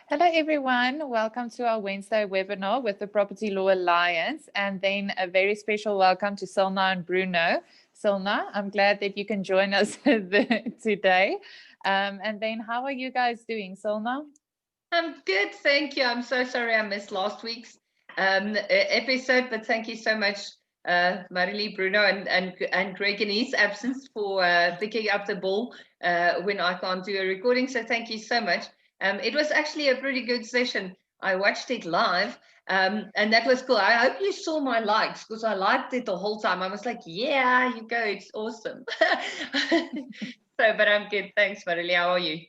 Hello, everyone. Welcome to our Wednesday webinar with the Property Law Alliance, and then a very special welcome to Silna and Bruno. Silna, I'm glad that you can join us today. And then how are you guys doing, Silna? I'm good, thank you. I'm so sorry I missed last week's episode, but thank you so much, Marilee, Bruno, and Greg in his absence for picking up the ball when I can't do a recording. So thank you so much. It was actually a pretty good session. I watched it live, and that was cool. I hope you saw my likes because I liked it the whole time. I was like, yeah, you go, it's awesome. But I'm good. Thanks, Marilee. How are you?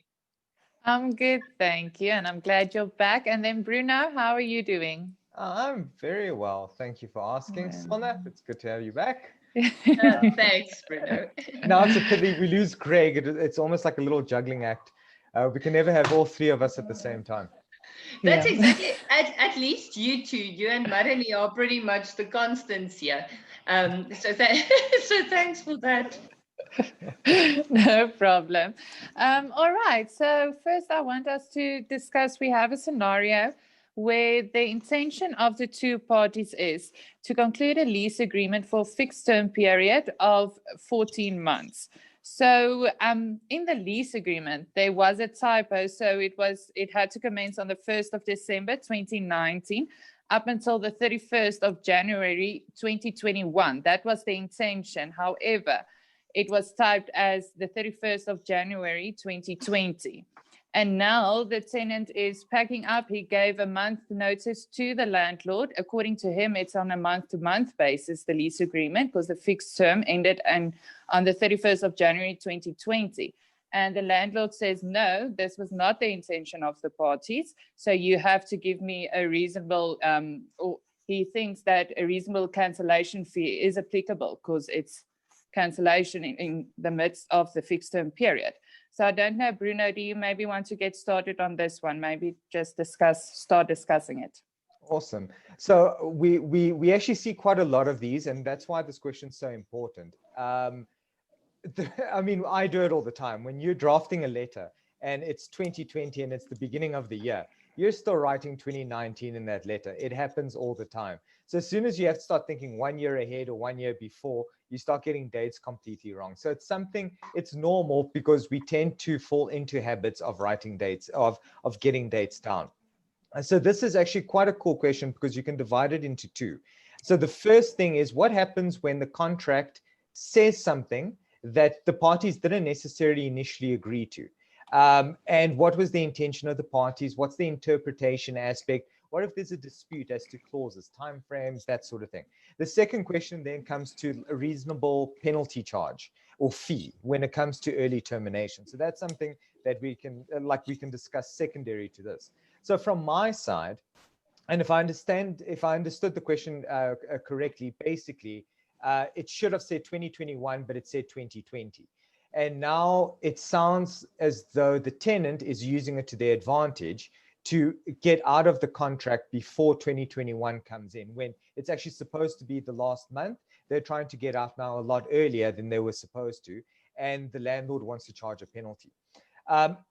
I'm good, thank you. And I'm glad you're back. And then Bruno, how are you doing? I'm very well. Thank you for asking, Sona. It's good to have you back. Thanks, Bruno. Now it's a pity we lose Greg. It's almost like a little juggling act. We can never have all three of us at the same time. That's exactly, at least you two, you and Marilee are pretty much the constants here. So thanks for that. No problem. All right. So first I want us to discuss, we have a scenario where the intention of the two parties is to conclude a lease agreement for a fixed term period of 14 months. So in the lease agreement, there was a typo. So it had to commence on the 1st of December 2019 up until the 31st of January 2021. That was the intention. However, it was typed as the 31st of January 2020. And now the tenant is packing up. He gave a month notice to the landlord. According to him, it's on a month-to-month basis, the lease agreement, because the fixed term ended on the 31st of January 2020. And the landlord says, no, this was not the intention of the parties. So you have to give me a reasonable, or he thinks that a reasonable cancellation fee is applicable because it's cancellation in the midst of the fixed term period. So I don't know, Bruno, do you maybe want to get started on this one? Maybe just start discussing it. Awesome. So we actually see quite a lot of these, and that's why this question is so important. I mean, I do it all the time. When you're drafting a letter and it's 2020 and it's the beginning of the year, you're still writing 2019 in that letter. It happens all the time. So as soon as you have to start thinking 1 year ahead or 1 year before, you start getting dates completely wrong. So it's normal because we tend to fall into habits of writing dates, of getting dates down. And so this is actually quite a cool question because you can divide it into two. So the first thing is, what happens when the contract says something that the parties didn't necessarily initially agree to? And what was the intention of the parties? What's the interpretation aspect? What if there's a dispute as to clauses, timeframes, that sort of thing? The second question then comes to a reasonable penalty charge or fee when it comes to early termination. So that's something that we can discuss secondary to this. So from my side, and if I understood the question correctly, basically, it should have said 2021, but it said 2020. And now it sounds as though the tenant is using it to their advantage to get out of the contract before 2021 comes in, when it's actually supposed to be the last month. They're trying to get out now a lot earlier than they were supposed to, and the landlord wants to charge a penalty.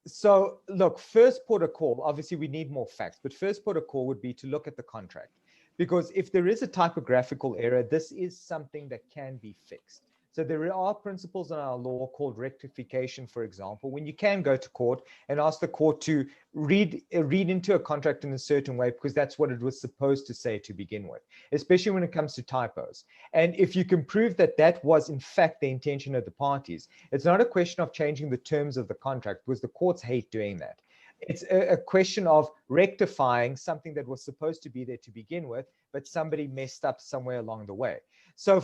So look, first port of call, obviously we need more facts, but first port of call would be to look at the contract, because if there is a typographical error, this is something that can be fixed. So there are principles in our law called rectification, for example, when you can go to court and ask the court to read into a contract in a certain way, because that's what it was supposed to say to begin with, especially when it comes to typos. And if you can prove that that was in fact the intention of the parties, it's not a question of changing the terms of the contract, because the courts hate doing that. It's a question of rectifying something that was supposed to be there to begin with, but somebody messed up somewhere along the way. So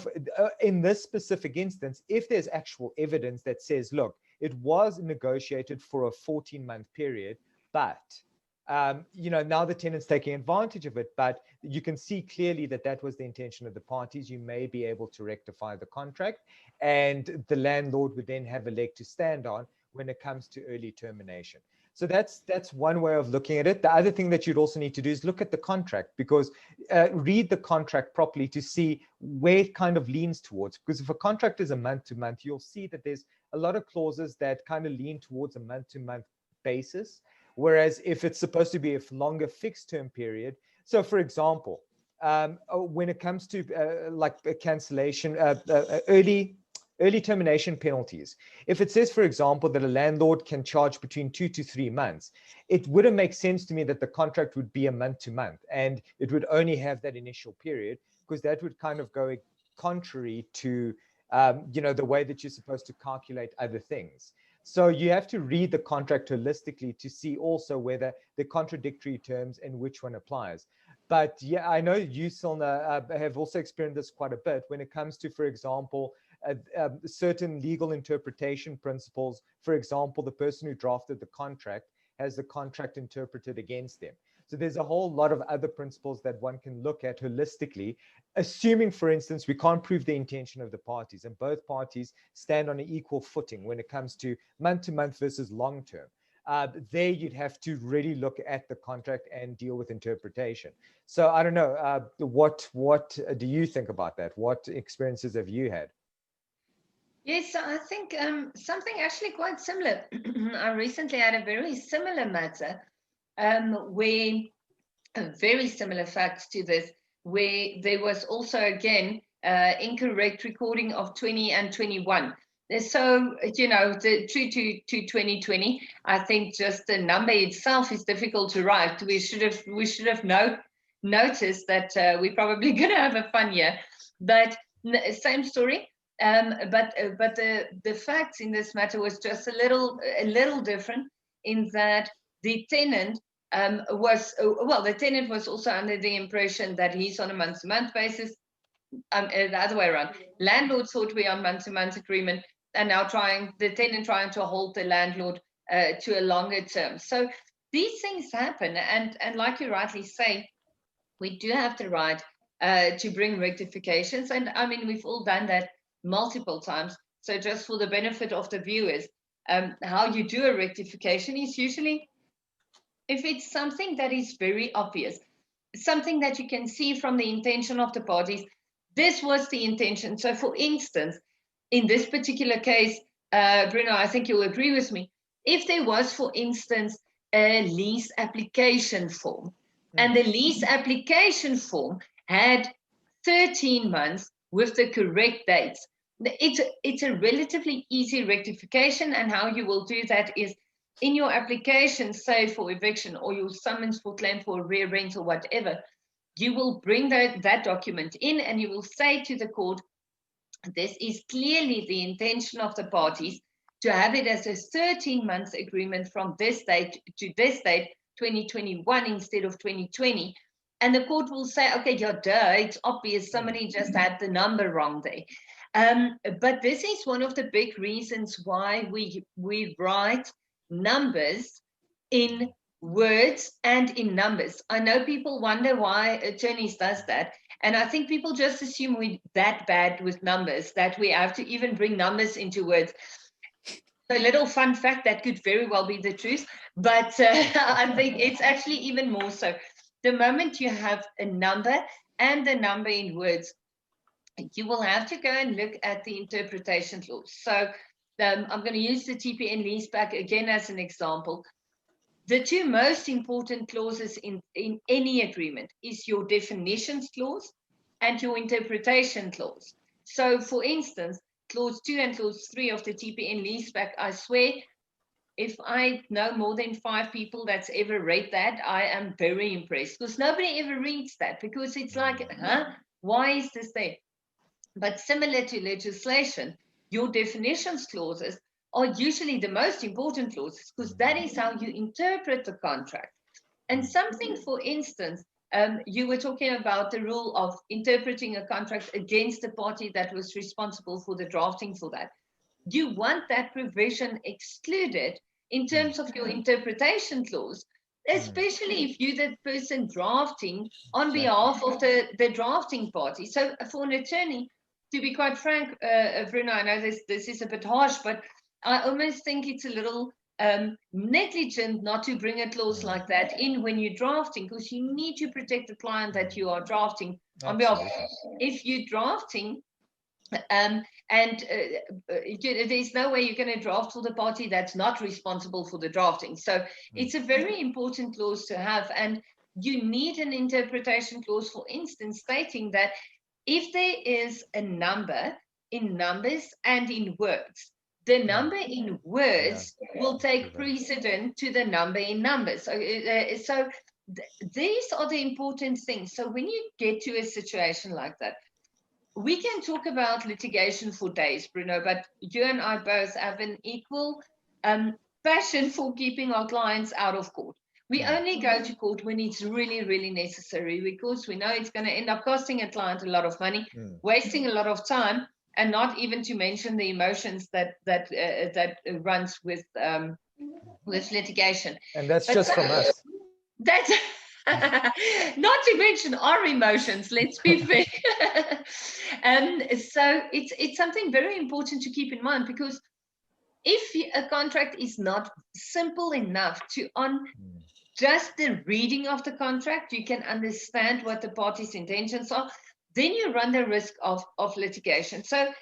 in this specific instance, if there's actual evidence that says, look, it was negotiated for a 14-month period, but now the tenant's taking advantage of it, but you can see clearly that that was the intention of the parties, you may be able to rectify the contract, and the landlord would then have a leg to stand on when it comes to early termination. So that's one way of looking at it. The other thing that you'd also need to do is look at the contract, because read the contract properly to see where it kind of leans towards. Because if a contract is a month-to-month, you'll see that there's a lot of clauses that kind of lean towards a month-to-month basis, Whereas if it's supposed to be a longer fixed term period, so for example, when it comes to like a cancellation, early termination penalties, if it says, for example, that a landlord can charge between 2 to 3 months, it wouldn't make sense to me that the contract would be a month to month and it would only have that initial period, because that would kind of go contrary to the way that you're supposed to calculate other things. So you have to read the contract holistically to see also whether the contradictory terms and which one applies. But yeah, I know you, Silna, have also experienced this quite a bit when it comes to, for example, certain legal interpretation principles. For example, the person who drafted the contract has the contract interpreted against them. So there's a whole lot of other principles that one can look at holistically, assuming, for instance, we can't prove the intention of the parties and both parties stand on an equal footing when it comes to month versus long term. There you'd have to really look at the contract and deal with interpretation. So I don't know, what do you think about that? What experiences have you had? Yes, I think something actually quite similar. I recently had a very similar matter where very similar facts to this, where there was also again incorrect recording of 20 and 21. So, the true to 2020, I think just the number itself is difficult to write. We should have noticed that we're probably going to have a fun year. But same story. But the facts in this matter was just a little different in that the tenant the tenant was also under the impression that he's on a month-to-month basis. The other way around. Landlord thought we're on month-to-month agreement, and now the tenant trying to hold the landlord to a longer term. So these things happen, and like you rightly say, we do have the right to bring rectifications, and I mean we've all done that multiple times. So just for the benefit of the viewers, how you do a rectification is usually, if it's something that is very obvious, something that you can see from the intention of the parties, this was the intention. So for instance, in this particular case, Bruno, I think you'll agree with me, if there was, for instance, a lease application form, and the lease application form had 13 months with the correct dates, it's a relatively easy rectification. And how you will do that is in your application, say for eviction or your summons for claim for rear rent or whatever, you will bring that document in and you will say to the court, this is clearly the intention of the parties to have it as a 13-month agreement from this date to this date, 2021 instead of 2020. And the court will say, okay, yeah, duh, it's obvious somebody just had the number wrong there. But this is one of the big reasons why we write numbers in words and in numbers. I know people wonder why attorneys does that. And I think people just assume we're that bad with numbers that we have to even bring numbers into words. So a little fun fact, that could very well be the truth. But I think it's actually even more so. The moment you have a number and the number in words, you will have to go and look at the interpretation clause. So I'm going to use the TPN lease back again as an example. The two most important clauses in any agreement is your definitions clause and your interpretation clause. So for instance, clause 2 and clause 3 of the TPN lease back, I swear, if I know more than 5 people that's ever read that, I am very impressed, because nobody ever reads that, because it's like, why is this there? But similar to legislation, your definitions clauses are usually the most important clauses, because that is how you interpret the contract. And something, for instance, you were talking about the rule of interpreting a contract against the party that was responsible for the drafting for that. You want that provision excluded in terms of your interpretation clause, especially if you're the person drafting on behalf of the drafting party. So for an attorney, to be quite frank, Bruno, I know this is a bit harsh, but I almost think it's a little negligent not to bring a clause like that in when you're drafting, because you need to protect the client that you are drafting on behalf. If you're drafting There's no way you're going to draft for the party that's not responsible for the drafting. So it's a very important clause to have, and you need an interpretation clause, for instance, stating that if there is a number in numbers and in words, the number in words will take precedent to the number in numbers. So these are the important things. So when you get to a situation like that, we can talk about litigation for days, Bruno, but you and I both have an equal passion for keeping our clients out of court. We only go to court when it's really, really necessary, because we know it's going to end up costing a client a lot of money, wasting a lot of time, and not even to mention the emotions that runs with litigation. And that's just from us. That's not to mention our emotions, let's be fair. So it's something very important to keep in mind, because if a contract is not simple enough to, on just the reading of the contract, you can understand what the parties' intentions are, then you run the risk of litigation. So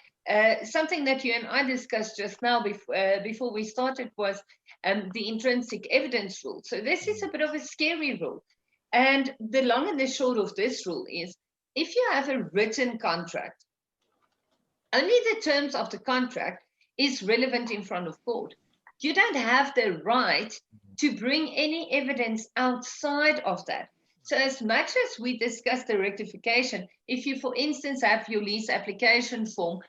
something that you and I discussed just now before we started was the intrinsic evidence rule. So this is a bit of a scary rule. And the long and the short of this rule is, if you have a written contract, only the terms of the contract is relevant in front of court. You don't have the right to bring any evidence outside of that. So as much as we discussed the rectification, if you, for instance, have your lease application form,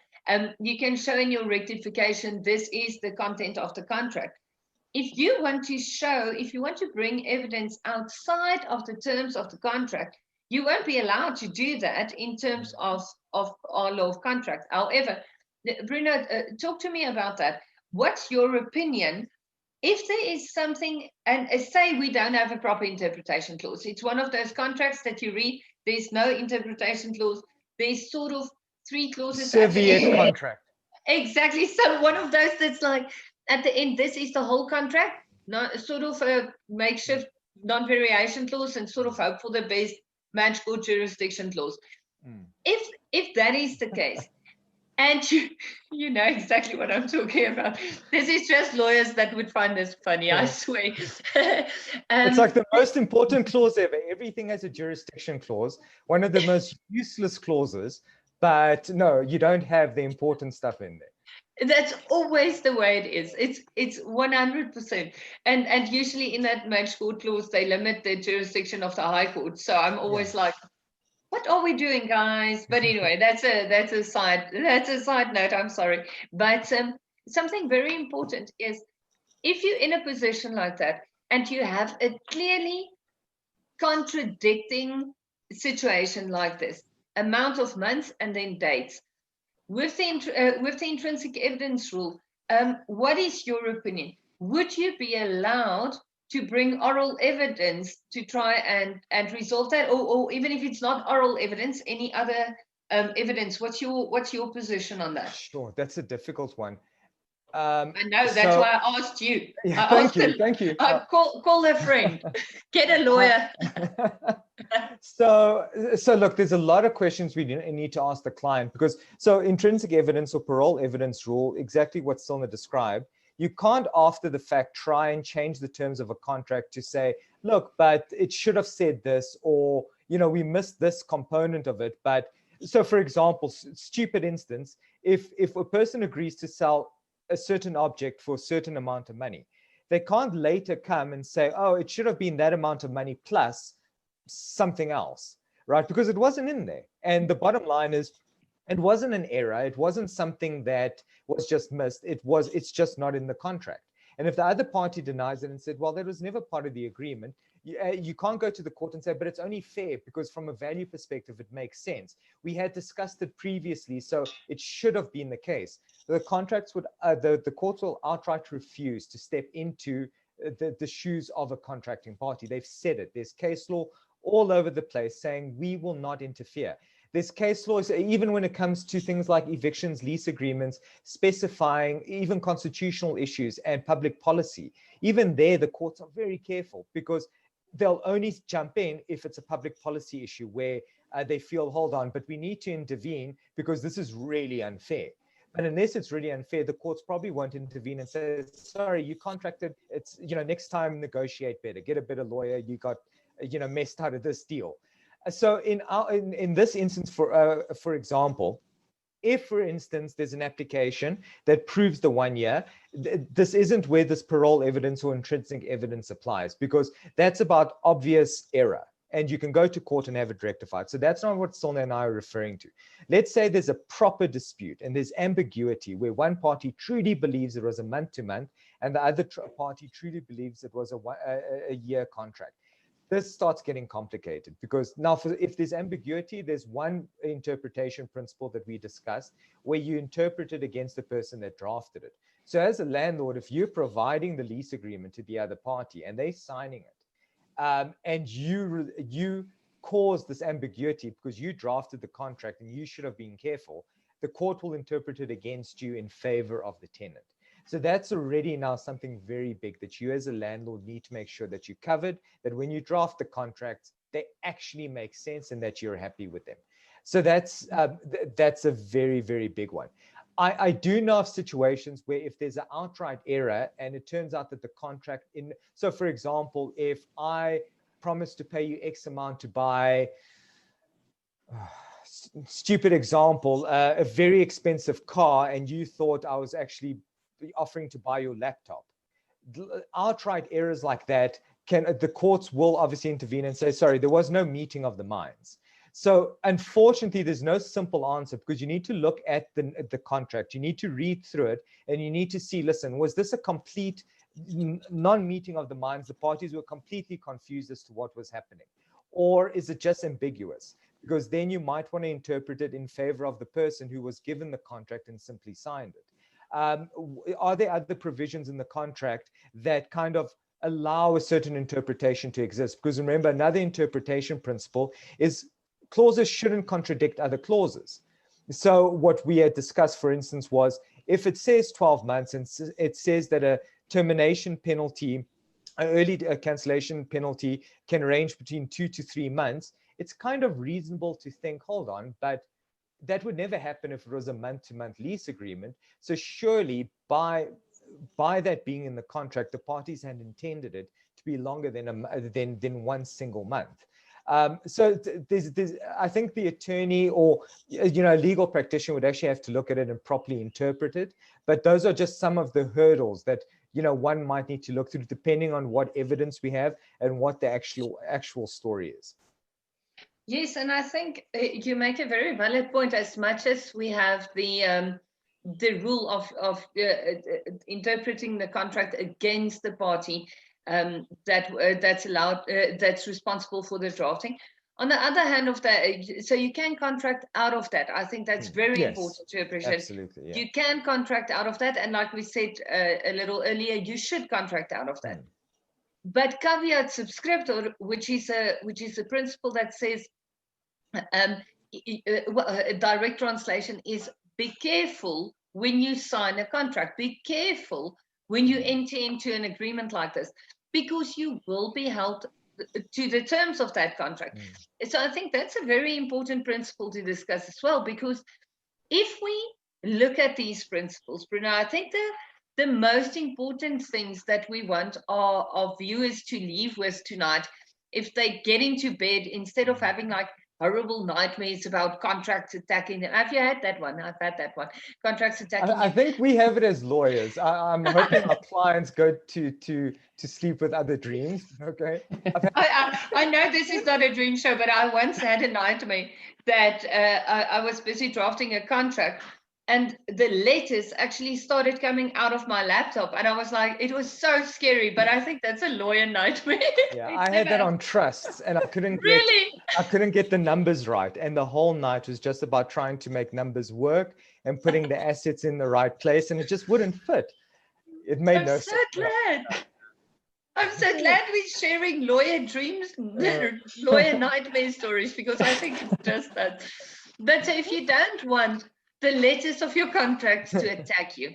you can show in your rectification, this is the content of the contract. If you want to bring evidence outside of the terms of the contract, you won't be allowed to do that in terms of our law of contract. However, Bruno, talk to me about that. What's your opinion if there is something, and say we don't have a proper interpretation clause? It's one of those contracts that you read, there's no interpretation clause, there's sort of three clauses. Serviette contract. Exactly. So one of those that's like, at the end, this is the whole contract, not sort of a makeshift non-variation clause, and sort of hope for the best match court jurisdiction clause. If that is the case, and you know exactly what I'm talking about. This is just lawyers that would find this funny, I swear. It's like the most important clause ever. Everything has a jurisdiction clause, one of the most useless clauses, but no, you don't have the important stuff in there. That's always the way it is. It's 100%. And usually in that match court clause, they limit the jurisdiction of the High Court. So I'm always like, what are we doing, guys? But anyway, that's a side note. I'm sorry. But something very important is, if you're in a position like that and you have a clearly contradicting situation like this, amount of months and then dates, with the intrinsic evidence rule, what is your opinion? Would you be allowed to bring oral evidence to try and resolve that, or even if it's not oral evidence, any other evidence? What's your position on that? Sure, that's a difficult one. I know, that's why I asked you. Yeah, thank you. Call a friend, get a lawyer. So look, there's a lot of questions we need to ask the client, because intrinsic evidence or parole evidence rule, exactly what Silna described. You can't, after the fact, try and change the terms of a contract to say, look, but it should have said this, or, we missed this component of it. But so, for example, stupid instance, if a person agrees to sell a certain object for a certain amount of money, they can't later come and say, oh, it should have been that amount of money plus something else, right? Because it wasn't in there. And the bottom line is, it wasn't an error. It wasn't something that was just missed. It's just not in the contract. And if the other party denies it and said, well, that was never part of the agreement, you can't go to the court and say, but it's only fair because from a value perspective, it makes sense. We had discussed it previously, so it should have been the case. The contracts would, the courts will outright refuse to step into the shoes of a contracting party. They've said it. There's case law all over the place saying we will not interfere. There's case laws, even when it comes to things like evictions, lease agreements, specifying even constitutional issues and public policy. Even there, the courts are very careful because they'll only jump in if it's a public policy issue where they feel, hold on, but we need to intervene because this is really unfair. But unless it's really unfair, the courts probably won't intervene and say, sorry, you contracted, it's, next time negotiate better, get a better lawyer, you got, messed out of this deal. So in this instance, for example, if, for instance, there's an application that proves the 1 year, this isn't where this parole evidence or intrinsic evidence applies, because that's about obvious error. And you can go to court and have it rectified. So that's not what Silna and I are referring to. Let's say there's a proper dispute and there's ambiguity where one party truly believes it was a month-to-month and the other party truly believes it was a year contract. This starts getting complicated because now if there's ambiguity, there's one interpretation principle that we discussed where you interpret it against the person that drafted it. So as a landlord, if you're providing the lease agreement to the other party and they're signing it, and you caused this ambiguity because you drafted the contract and you should have been careful, the court will interpret it against you in favor of the tenant. So that's already now something very big that you as a landlord need to make sure that you're covered, that when you draft the contracts, they actually make sense and that you're happy with them. So that's a very, very big one. I do know of situations where if there's an outright error and it turns out that the contract so for example, if I promise to pay you X amount to buy, stupid example, a very expensive car and you thought I was actually offering to buy your laptop. Outright errors like that, the courts will obviously intervene and say, sorry, there was no meeting of the minds. So unfortunately, there's no simple answer because you need to look at the contract. You need to read through it and you need to see, listen, was this a complete non-meeting of the minds? The parties were completely confused as to what was happening. Or is it just ambiguous? Because then you might want to interpret it in favor of the person who was given the contract and simply signed it. Are there other provisions in the contract that kind of allow a certain interpretation to exist? Because remember, another interpretation principle is clauses shouldn't contradict other clauses. So what we had discussed, for instance, was if it says 12 months and it says that a termination penalty, an early cancellation penalty can range between 2 to 3 months, it's kind of reasonable to think, hold on, but that would never happen if it was a month-to-month lease agreement. So surely by that being in the contract, the parties had intended it to be longer than one single month. So I think the attorney or a legal practitioner would actually have to look at it and properly interpret it. But those are just some of the hurdles that one might need to look through, depending on what evidence we have and what the actual story is. Yes, and I think you make a very valid point. As much as we have the rule of interpreting the contract against the party that's allowed, that's responsible for the drafting. On the other hand of that, so you can contract out of that. I think that's very important to appreciate. Absolutely, yeah. You can contract out of that, and like we said a little earlier, you should contract out of that. But caveat subscriptor, which is a principle that says, a direct translation is, be careful when you sign a contract. Be careful when you enter into an agreement like this, because you will be held to the terms of that contract. So I think that's a very important principle to discuss as well, because if we look at these principles, Bruno, I think the most important things that we want our viewers to leave with tonight, if they get into bed, instead of having like horrible nightmares about contracts attacking them. Have you had that one? I've had that one. Contracts attacking I think we have it as lawyers. I'm hoping our clients go to sleep with other dreams. Okay. I know this is not a dream show, but I once had a nightmare that I was busy drafting a contract, and the letters actually started coming out of my laptop, and I was like, it was so scary. But I think that's a lawyer nightmare. Yeah, I had that on trusts, and I couldn't get the numbers right, and the whole night was just about trying to make numbers work and putting the assets in the right place, and it just wouldn't fit. It made no sense. I'm so glad we're sharing lawyer dreams, lawyer nightmare stories, because I think it's just that. But if you don't want the letters of your contracts to attack you,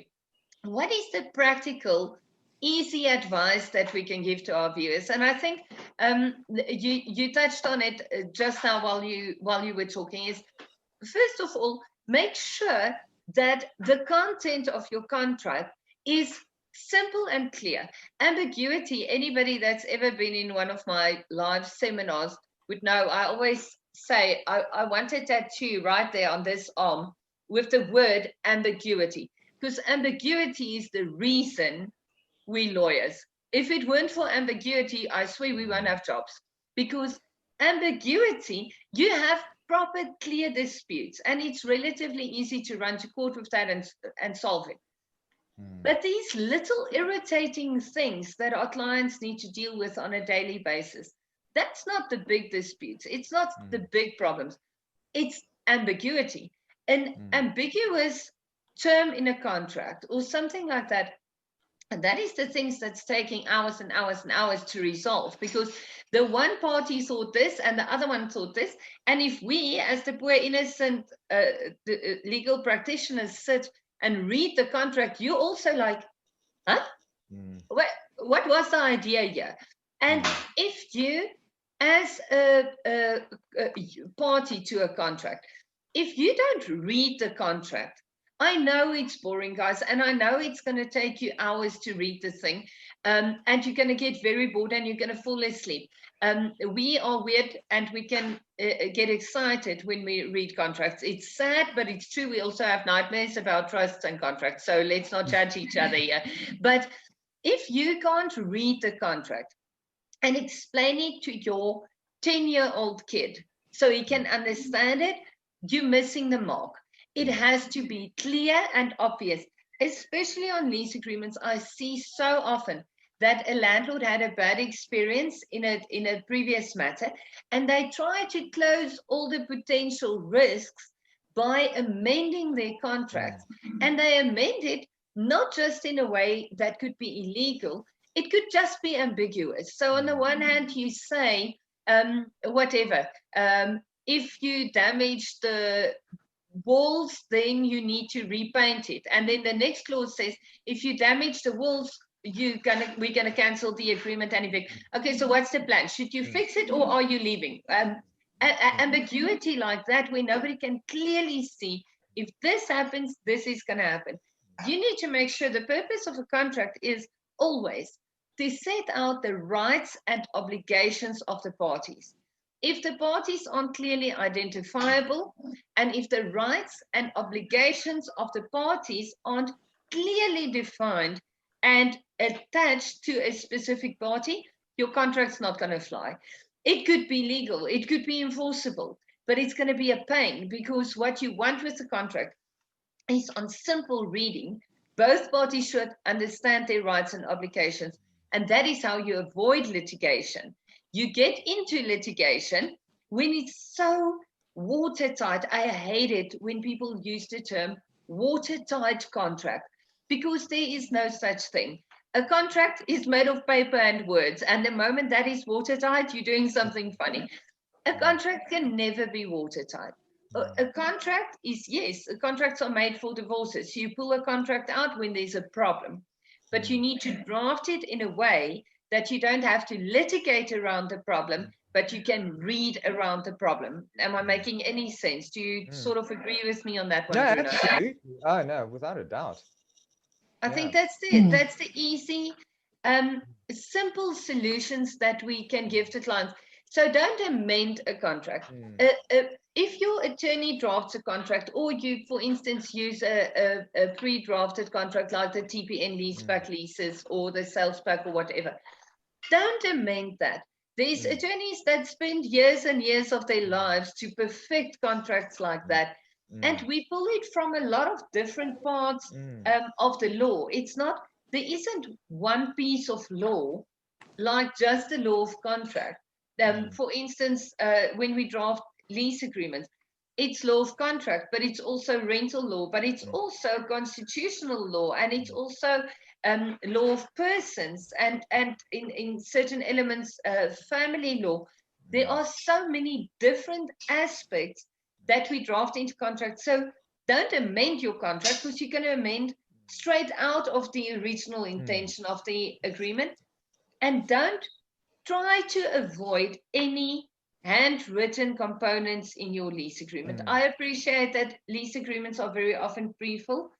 what is the practical, easy advice that we can give to our viewers? And I think You touched on it just now while you were talking. Is first of all, make sure that the content of your contract is simple and clear. Ambiguity, anybody that's ever been in one of my live seminars would know, I always say, I want a tattoo right there on this arm with the word ambiguity, because ambiguity is the reason we lawyers. If it weren't for ambiguity, I swear we won't have jobs, because ambiguity, you have proper, clear disputes, and it's relatively easy to run to court with that and solve it. But these little irritating things that our clients need to deal with on a daily basis, that's not the big disputes. It's not the big problems. It's ambiguity. An ambiguous term in a contract or something like that, and that is the things that's taking hours and hours and hours to resolve, because the one party thought this and the other one thought this. And if we, as the poor innocent legal practitioners, sit and read the contract, you're also like, huh? What was the idea here? And if you, as a party to a contract, if you don't read the contract, I know it's boring, guys, and I know it's going to take you hours to read the thing, and you're going to get very bored and you're going to fall asleep. We are weird, and we can get excited when we read contracts. It's sad, but it's true. We also have nightmares about trusts and contracts, so let's not judge each other here. But if you can't read the contract and explain it to your 10-year-old kid so he can understand it, you're missing the mark. It has to be clear and obvious, especially on lease agreements. I see so often that a landlord had a bad experience in a previous matter, and they try to close all the potential risks by amending their contract. And they amend it not just in a way that could be illegal, it could just be ambiguous. So on the one hand, you say, whatever, if you damage the walls, then you need to repaint it. And then the next clause says, if you damage the walls, we're gonna cancel the agreement and evict. Okay, so what's the plan? Should you fix it, or are you leaving? Ambiguity like that, where nobody can clearly see, if this happens, this is gonna happen. You need to make sure the purpose of a contract is always to set out the rights and obligations of the parties. If the parties aren't clearly identifiable, and if the rights and obligations of the parties aren't clearly defined and attached to a specific party, your contract's not going to fly. It could be legal, it could be enforceable, but it's going to be a pain, because what you want with the contract is, on simple reading, both parties should understand their rights and obligations, and that is how you avoid litigation. You get into litigation when it's so watertight. I hate it when people use the term watertight contract, because there is no such thing. A contract is made of paper and words, and the moment that is watertight, you're doing something funny. A contract can never be watertight. A contract is, yes, contracts are made for divorces. You pull a contract out when there's a problem, but you need to draft it in a way that you don't have to litigate around the problem, but you can read around the problem. Am I making any sense? Do you sort of agree with me on that one, No, Bruno? absolutely. Oh, no, without a doubt. I think that's it. That's the easy, simple solutions that we can give to clients. So don't amend a contract. If your attorney drafts a contract, or you, for instance, use a pre-drafted contract like the TPN lease back leases or the sales pack or whatever, don't amend that. There's attorneys that spend years and years of their lives to perfect contracts like that. And we pull it from a lot of different parts of the law. It's not, there isn't one piece of law like just the law of contract. For instance, when we draft lease agreements, it's law of contract, but it's also rental law, but it's also constitutional law, and it's also law of persons, and in certain elements, family law. There are so many different aspects that we draft into contracts. So don't amend your contract, because you're going to amend straight out of the original intention of the agreement. And don't try to avoid any handwritten components in your lease agreement. I appreciate that lease agreements are very often pre-filled.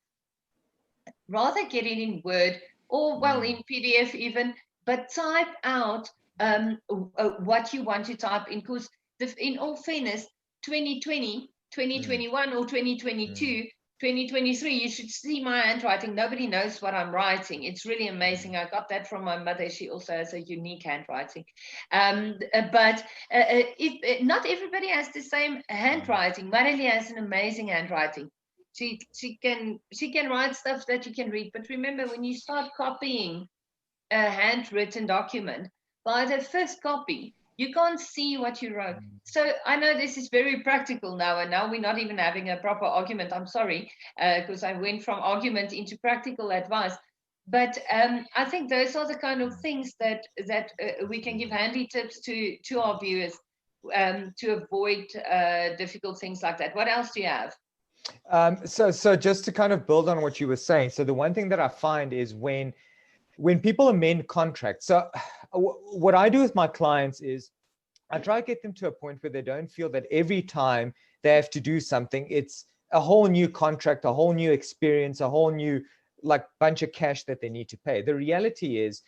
Rather get it in Word or, well, in PDF even, but type out what you want to type in, because in all fairness, 2020, 2021 or 2022, 2023, you should see my handwriting. Nobody knows what I'm writing. It's really amazing. I got that from my mother. She also has a unique handwriting. But if not everybody has the same handwriting. Marilee has an amazing handwriting. She can write stuff that you can read. But remember, when you start copying a handwritten document, by the first copy, you can't see what you wrote. So I know this is very practical now, and now we're not even having a proper argument. I'm sorry, because I went from argument into practical advice. But I think those are the kind of things that we can give handy tips to our viewers to avoid difficult things like that. What else do you have? So just to kind of build on what you were saying, so the one thing that I find is when people amend contracts, so what I do with my clients is I try to get them to a point where they don't feel that every time they have to do something, it's a whole new contract, a whole new experience, a whole new like bunch of cash that they need to pay. The reality is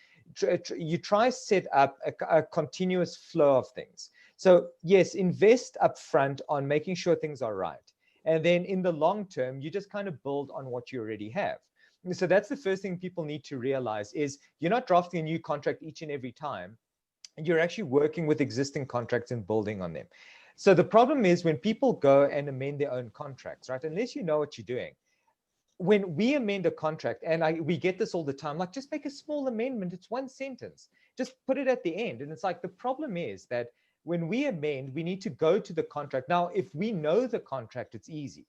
you try set up a continuous flow of things. So yes, invest upfront on making sure things are right. And then in the long term, you just kind of build on what you already have. So that's the first thing people need to realize is you're not drafting a new contract each and every time. You're actually working with existing contracts and building on them. So the problem is when people go and amend their own contracts, right? Unless you know what you're doing. When we amend a contract, and we get this all the time, like just make a small amendment. It's one sentence. Just put it at the end. And it's like the problem is that when we amend, we need to go to the contract. Now, if we know the contract, it's easy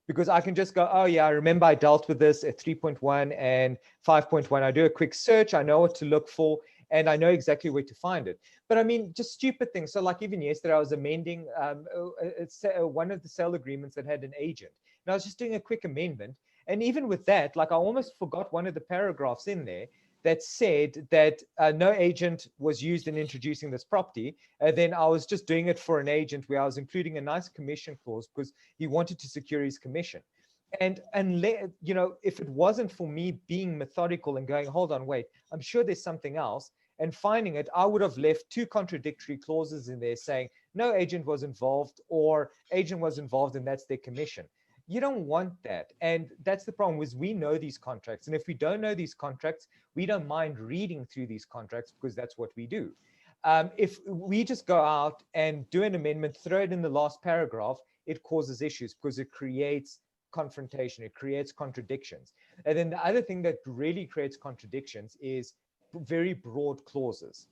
because I can just go, oh yeah, I remember I dealt with this at 3.1 and 5.1. I do a quick search. I know what to look for and I know exactly where to find it. But I mean, just stupid things. So like even yesterday, I was amending one of the sale agreements that had an agent. And I was just doing a quick amendment. And even with that, like I almost forgot one of the paragraphs in there that said that no agent was used in introducing this property. Then I was just doing it for an agent where I was including a nice commission clause because he wanted to secure his commission. And you know, if it wasn't for me being methodical and going, hold on, wait, I'm sure there's something else, and finding it, I would have left two contradictory clauses in there saying no agent was involved or agent was involved and that's their commission. You don't want that. And that's the problem is we know these contracts. And if we don't know these contracts, we don't mind reading through these contracts because that's what we do. If we just go out and do an amendment, throw it in the last paragraph, it causes issues because it creates confrontation, it creates contradictions. And then the other thing that really creates contradictions is very broad clauses.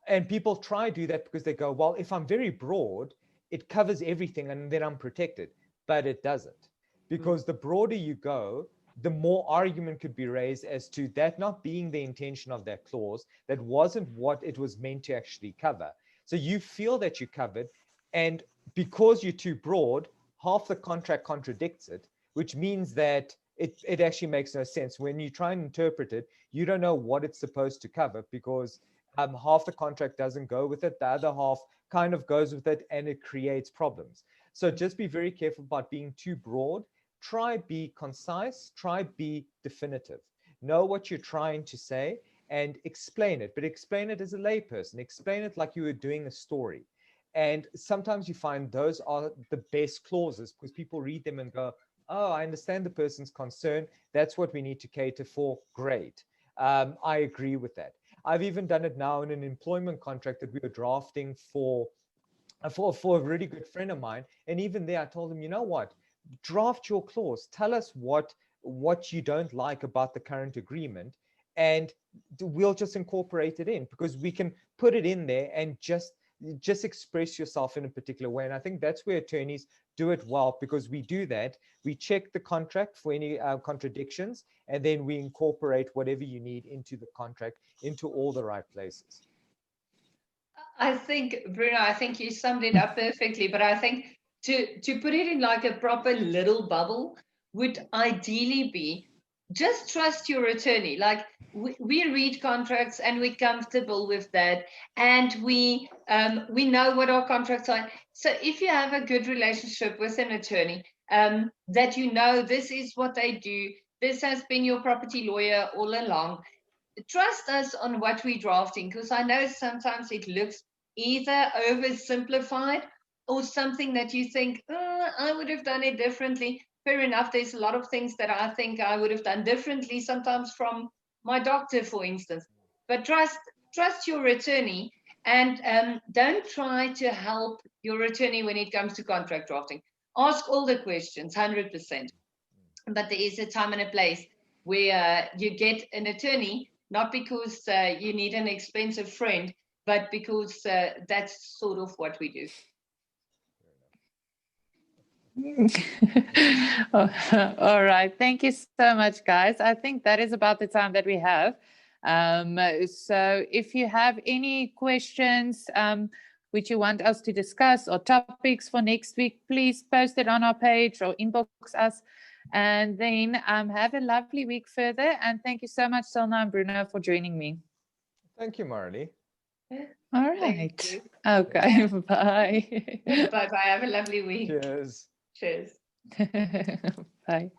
And people try to do that because they go, well, if I'm very broad, it covers everything and then I'm protected. But it doesn't, because the broader you go, the more argument could be raised as to that not being the intention of that clause, that wasn't what it was meant to actually cover. So you feel that you covered, and because you're too broad, half the contract contradicts it, which means that it actually makes no sense. When you try and interpret it, you don't know what it's supposed to cover because half the contract doesn't go with it, the other half kind of goes with it, and it creates problems. So just be very careful about being too broad. Try be concise, try be definitive. Know what you're trying to say and explain it, but explain it as a layperson. Explain it like you were doing a story. And sometimes you find those are the best clauses because people read them and go, oh, I understand the person's concern. That's what we need to cater for. Great. I agree with that. I've even done it now in an employment contract that we were drafting for a really good friend of mine. And even there, I told him, you know what, draft your clause. Tell us what you don't like about the current agreement. And we'll just incorporate it in because we can put it in there and just express yourself in a particular way. And I think that's where attorneys do it well because we do that. We check the contract for any contradictions, and then we incorporate whatever you need into the contract, into all the right places. I think, Bruno, I think you summed it up perfectly, but I think to put it in like a proper little bubble would ideally be just trust your attorney. Like we read contracts and we're comfortable with that, and we know what our contracts are. So if you have a good relationship with an attorney, that you know this is what they do, this has been your property lawyer all along, trust us on what we're drafting, because I know sometimes it looks either oversimplified or something that you think, I would have done it differently. Fair enough, there's a lot of things that I think I would have done differently, sometimes from my doctor, for instance. But trust your attorney, and don't try to help your attorney when it comes to contract drafting. Ask all the questions, 100%. But there is a time and a place where you get an attorney, not because you need an expensive friend, but because that's sort of what we do. All right. Thank you so much, guys. I think that is about the time that we have. So if you have any questions which you want us to discuss or topics for next week, please post it on our page or inbox us. And then have a lovely week further. And thank you so much, Selma and Bruno, for joining me. Thank you, Marilee. All right. Okay. Bye. Bye-bye. Have a lovely week. Cheers. Cheers. Bye.